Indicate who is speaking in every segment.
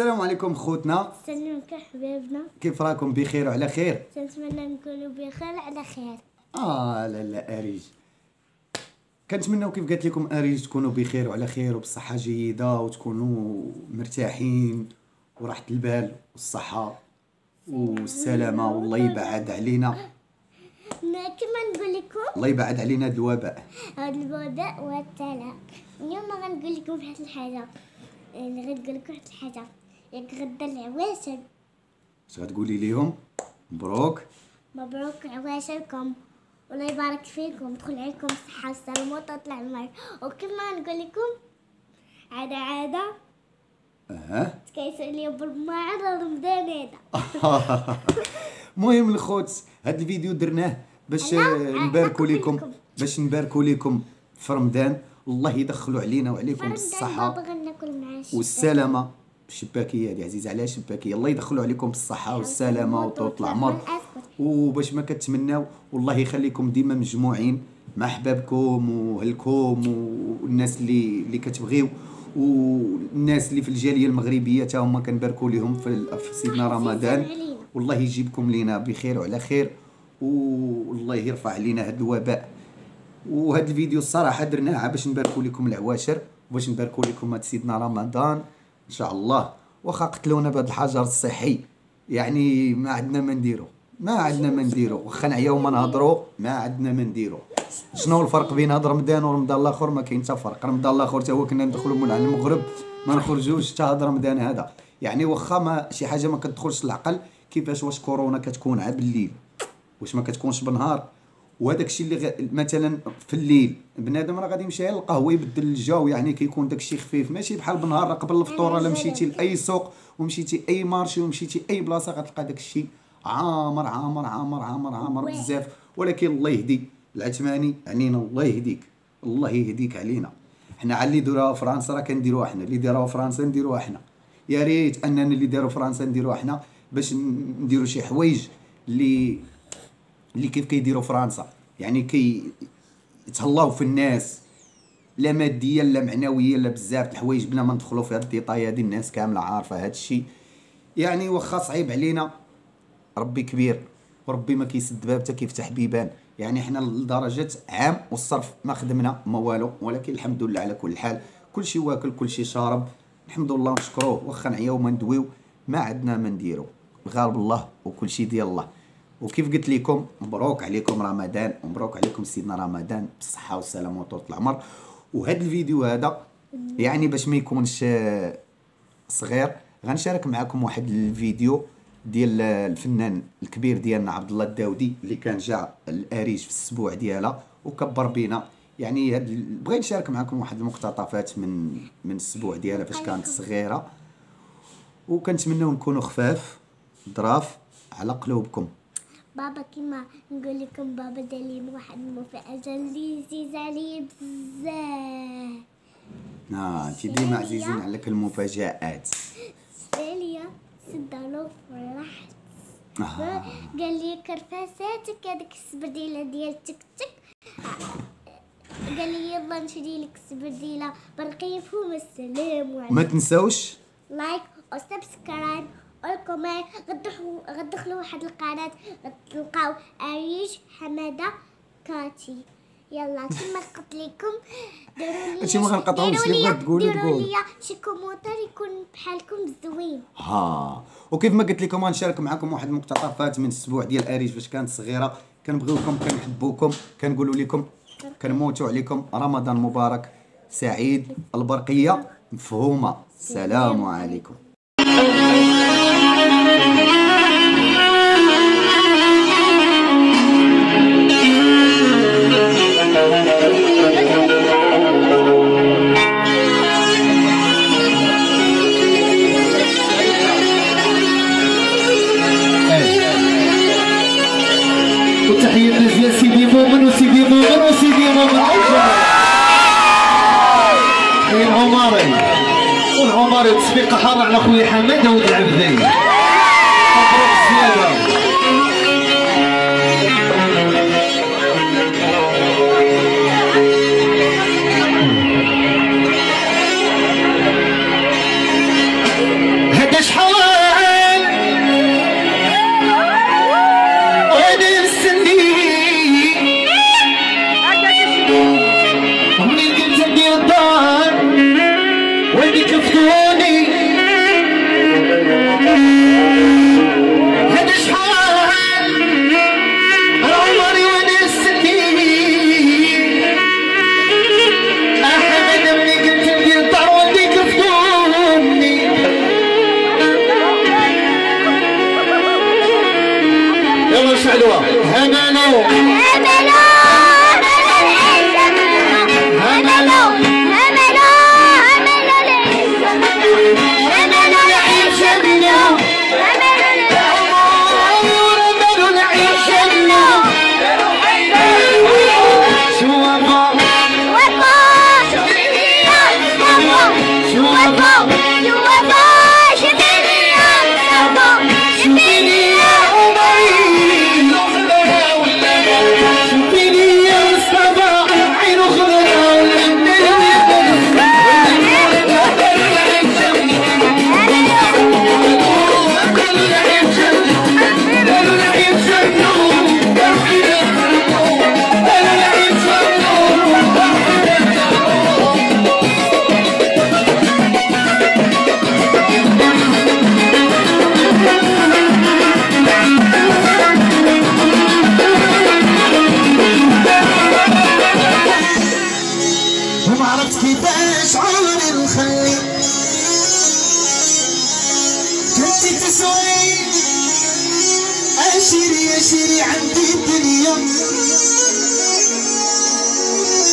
Speaker 1: السلام عليكم خوتنا.
Speaker 2: سلمك حبايبنا،
Speaker 1: كيف راكم؟ بخير وعلى خير؟
Speaker 2: نتمنى نكونوا بخير على خير.
Speaker 1: لا اريج، كنتمناو كيف قالت لكم اريج تكونوا بخير وعلى خير وبصحه جيده وتكونوا مرتاحين وراحه البال والصحه والسلامه، والله يبعد علينا.
Speaker 2: كما نقول لكم
Speaker 1: الله يبعد علينا هذا الوباء،
Speaker 2: هذا الوباء والتلا. اليوم غنقول لكم واحد الحاجه، غنقول لكم واحد الحاجه. ياك غدا العواشر،
Speaker 1: اش غتقولي ليهم؟ مبروك
Speaker 2: مبروك عواشركم، والله يبارك فيكم، تدخل عليكم الصحه والسلامه وتطلع المر. وكما نقول لكم عاده تكيسوا اليوم بالمعرض رمضان هذا.
Speaker 1: المهم الخوت، هذا الفيديو درناه باش نباركوا لكم في رمضان. الله يدخلوا علينا وعليكم بالصحه والسلامه. الشباكيه هذه عزيزه عليها الشباكيه. الله يدخلوا عليكم بالصحه والسلامه وطول العمر، وباش ما كتمناو والله يخليكم ديما مجموعين مع احبابكم واهلكم والناس اللي كتبغيو، والناس اللي في الجاليه المغربيه حتى هما كنباركوا لهم في سيدنا رمضان. والله يجيبكم لينا بخير وعلى خير، والله يرفع علينا هذا الوباء. وهذا الفيديو الصراحه درناه باش نباركوا لكم العواشر وباش نباركوا لكم هذا سيدنا رمضان ان شاء الله. واخا قتلونا بهذا الحجر الصحي، يعني ما عندنا ما نديرو، واخا نعياو ما نهضروا، ما عندنا ما نديرو. شنو الفرق بين هذا رمضان ورمضان الاخر؟ ما كاين حتى فرق. رمضان الاخر حتى هو كنا ندخلوا من على المغرب ما نخرجوش، حتى هذا رمضان هذا يعني واخا ما شي حاجه ما كتدخلش العقل. كيفاش واش كورونا كتكون عا بالليل، واش ما كتكونش بالنهار؟ وهذاك الشيء اللي مثلا في الليل بنادم راه غادي يمشي للقهوه يبدل الجو، يعني كيكون داك الشيء خفيف، ماشي بحال بالنهار. قبل الفطور الا مشيتي لاي سوق ومشيتي اي مارشي ومشيتي اي بلاصه غتلقى داك الشيء عامر عامر عامر عامر عامر بزاف. ولكن الله يهدي العثماني علينا، الله يهديك علينا. حنا على اللي داروها فرنسا راه كنديروها حنا، اللي داروها فرنسا نديروها حنا. يا ريت اننا اللي داروا فرنسا نديروها حنا باش نديروا شي حوايج اللي كيف كيديروا فرنسا، يعني يتهلاو في الناس، لا ماديا لا معنويا لا بزاف الحوايج، بلا ما ندخلوا في هاد الديطاي هادي. الناس كامله عارفه هاد الشيء، يعني واخا صعيب علينا ربي كبير وربي ما كيسد باب حتى كيفتح بيبان. يعني حنا لدرجه عام والصرف ما خدمنا ما والو، ولكن الحمد لله على كل حال. كل شيء واكل كل شيء شارب، الحمد لله ونشكروه. واخا نعياو ما ندويو ما عندنا ما نديرو، الغالب الله وكل شيء ديال الله. وكيف قلت لكم مبروك عليكم رمضان ومبروك عليكم سيدنا رمضان بالصحه والسلامه وطول العمر. وهذا الفيديو هذا يعني باش ما يكونش صغير، غنشارك معكم واحد الفيديو ديال الفنان الكبير ديالنا عبد الله الداودي، اللي كان جا الاريج في الاسبوع ديالها وكبر بينا. يعني بغيت نشارك معكم واحد المقتطفات من الاسبوع ديالها فاش كانت صغيره، وكنتمناو نكونوا خفاف ظراف على قلوبكم.
Speaker 2: بابا كيما نقول لكم، بابا دار لي واحد المفاجاه اللي عزيزه عليا بزاف.
Speaker 1: انت ديما عزيزين عليك المفاجآت.
Speaker 2: ليا سدالو فرحت. قال لي كرفاساتك هذيك السبرديله ديال تك تك. قال لي يلا نشري لك السبرديله بالرقيف والسلام.
Speaker 1: ما تنساوش
Speaker 2: لايك وسبسكرايب والكومنت. غتدخلوا واحد القناه غتلقاو اريج حماده كاتي. يلا كما قلت لكم ديروا لي
Speaker 1: هادشي ما غنقطعوش اللي بغات تقول
Speaker 2: ديروا لي شي كومونتير يكون بحالكم زوين.
Speaker 1: وكيف ما قلت لكم غنشارك معكم واحد المقتطفات من الاسبوع ديال اريج فاش كانت صغيره. كنبغيوكم كنحبوكم كنقولوا لكم كنموتوا عليكم. رمضان مبارك سعيد، البرقيه مفهومه. السلام عليكم.
Speaker 3: وتحية ديال سيدي مؤمن وسيدي مؤمن وسيدي مؤمن العماري والعماري تصفيق حار على خويا حماد ولد العبدي. مبروك زيادة. هذا شيري عندي الدنيا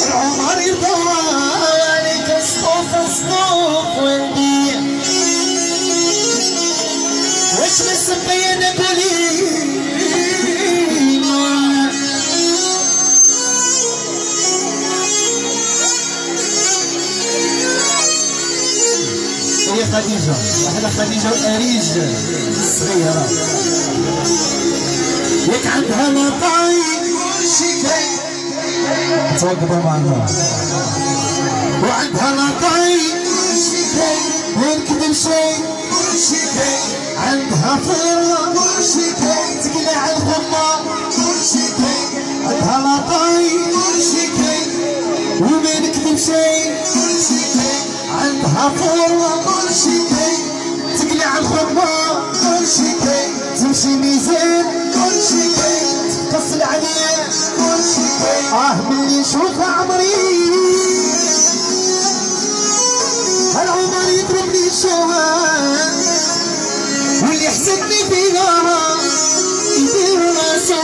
Speaker 3: العمر يطوالك صفوف وندية واش نسمي انا بولينا هي خديجة واحدة خديجة وأريج صغيرة ياك عندها لطاي شيكاي توقفوا معنا وعندها لطاي شيكاي ما نكذب شي شيكاي عندها فرة شيكاي تقلع الغمة شيكاي عندها لطاي شيكاي وما نكذب شي شيكاي عندها فرة شيكاي تقلع الغمة شيكاي تمشي ميزان تقص عليا ملي نشوف عمري هالعمر يضربني الشوان واللي يحسدني فيها يدير راسه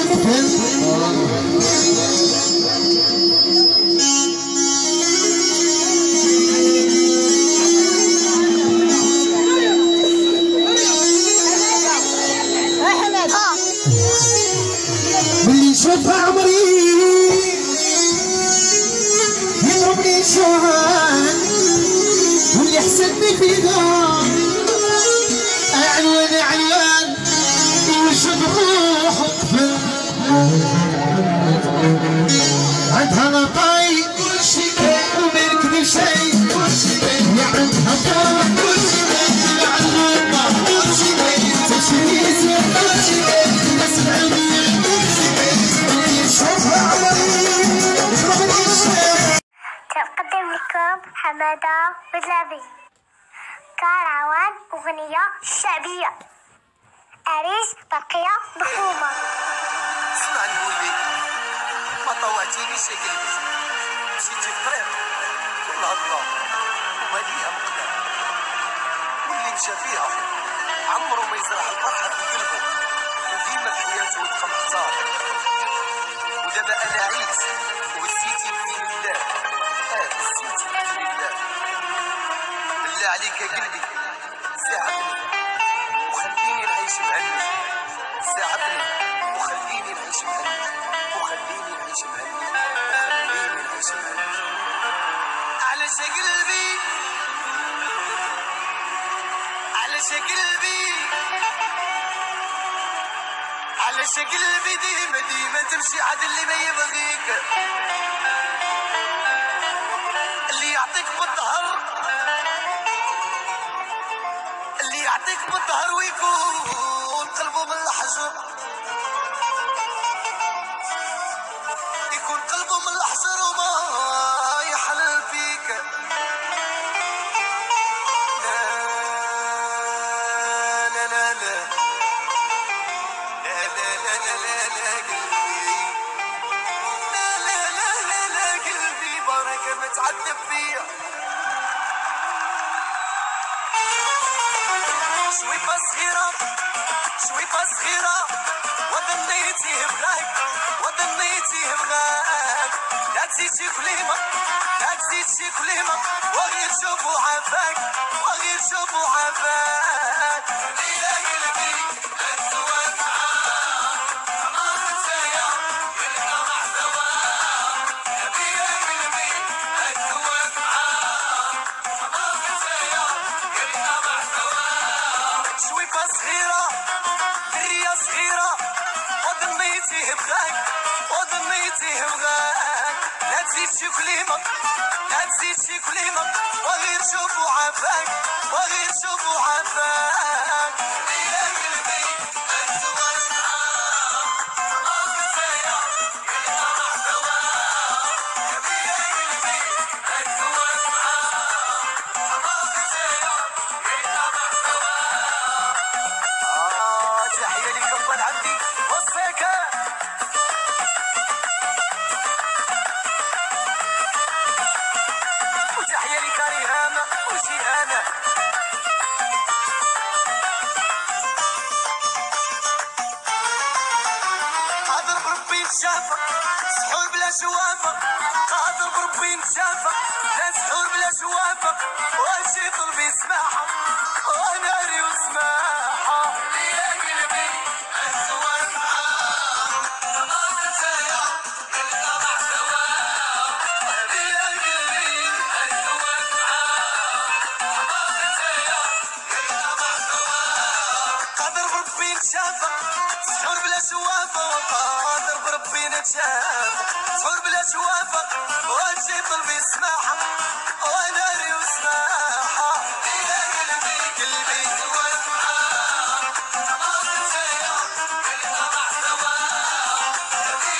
Speaker 3: ملي نشوف عمري يضربني الشوان واللي يحسدني فيها عنوان عنوان يوجد روحه قفل عندها لطاي وما نكذب شي يا عندها فرح يا عندها تمشي
Speaker 2: تقدم لكم حمادة بزلابي كروان أغنية شعبية أريج برقية ضخومة.
Speaker 4: اسمع نقول لك ما طوعتينيش يا قلبي مشيتي في طريق كل هضرة وما ليها مقدار واللي مشى فيها عمره ما يزرع الفرحة في قلبه وديما في حياته يبقى محتار ودابا أنا عيت وسيتي بدين الله سيتي بدين الله بالله عليك يا قلبي ساعدني وخليني نعيش مهني ساعدني وخليني نعيش مهني وخليني نعيش مهني وخليني نعيش مهني علاش يا قلبي علاش يا قلبي علاش يا قلبي ديما ديما تمشي عاد اللي ما يبغيك اللي يعطيك بالظهر اللي يعطيك بالظهر ويكون قلبه من الحجر يكون قلبه من الحجر وما يحل فيك لا لا لا لا تعذب فيا شويفة صغيرة شويفة صغيرة وظنيتيه بغاك وظنيتيه بغاك لا تزيد شي كلمة لا تزيد شي كلمة وغير شوفو عافاك وغير شوفو عافاك يا قلبي الزواج معاك عمار نسايا يلقى محتواك يا قلبي الزواج معاك عمار نسايا يلقى محتواك شويفة صغيرة درية صغيرة وظنيتيه بغاك وظنيتيه بغاك لا تزيد شي كلمة لا تزيد شي كلمة وغير شوفو عافاك وغير شوفو عافاك يا قلبي الزواج معاك عمار نسايا يلقى محتواك يا قلبي الزواج معاك عمار نسايا يلقى محتواك تحية لك أبا العبدي والسكن وتحية لك ريهامة وجيهانة قادر بربي نتشافى سحور بلا شوافة قادر بربي نتشافى لا سحور بلا شوافة واجي طلبي سماحة وناري وسماحة يا قلبي الزواج معاك عمار نسايا يلقى محتواك يا قلبي الزواج معاك عمار نسايا يلقى محتواك قادر بربي نتشافى سحور بلا شوافة وقادر بربي نتشافى سحور بلا شوافة واجي طلبي سماحة وناري وسماحة يا قلبي الزواج معاك عمار نسايا يلقى محتواك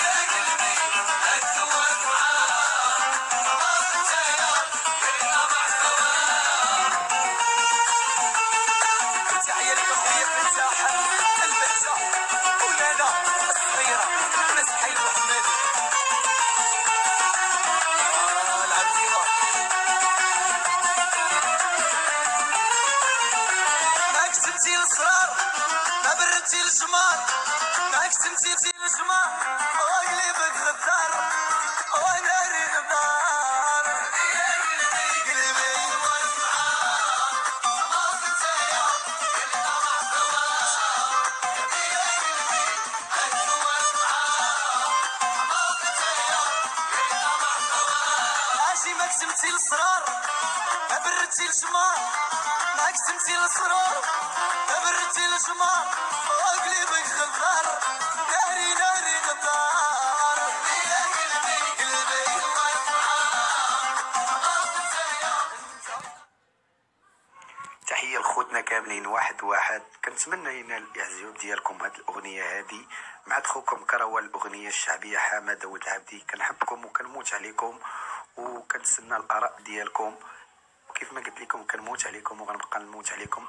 Speaker 4: يا قلبي الزواج معاك عمار نسايا يلقى محتواك تحية لك أخويا فتاح البهجة ولانا الصغيرة ونسحي المحمد العبديوة ما كتمتي الأسرار ما بردتي الجمار ما كتمتي الجمار وقلبك غدار وناري غدار يا قلبي الزواج معاك عمار نسايا يلقى محتواك يا قلبي الزواج معاك عمار نسايا يلقى محتواك اجي ما كتمتي الأسرار ما بردتي الجمار ما كتمتي الأسرار ما بردتي الجمار وقلبك غدار ناري ناري غدار يا قلبي الزواج معاك عمار نسايا
Speaker 5: تحية لخوتنا كاملين واحد واحد. كنتمنى ينال الاعجاب ديالكم هاد الاغنيه هادي مع خوكم كروه الاغنيه الشعبيه حامد داود العبدي. كنحبكم وكنموت عليكم وكنتسنى الاراء ديالكم، وكيف ما قلت لكم كنموت عليكم وغنبقى نموت عليكم.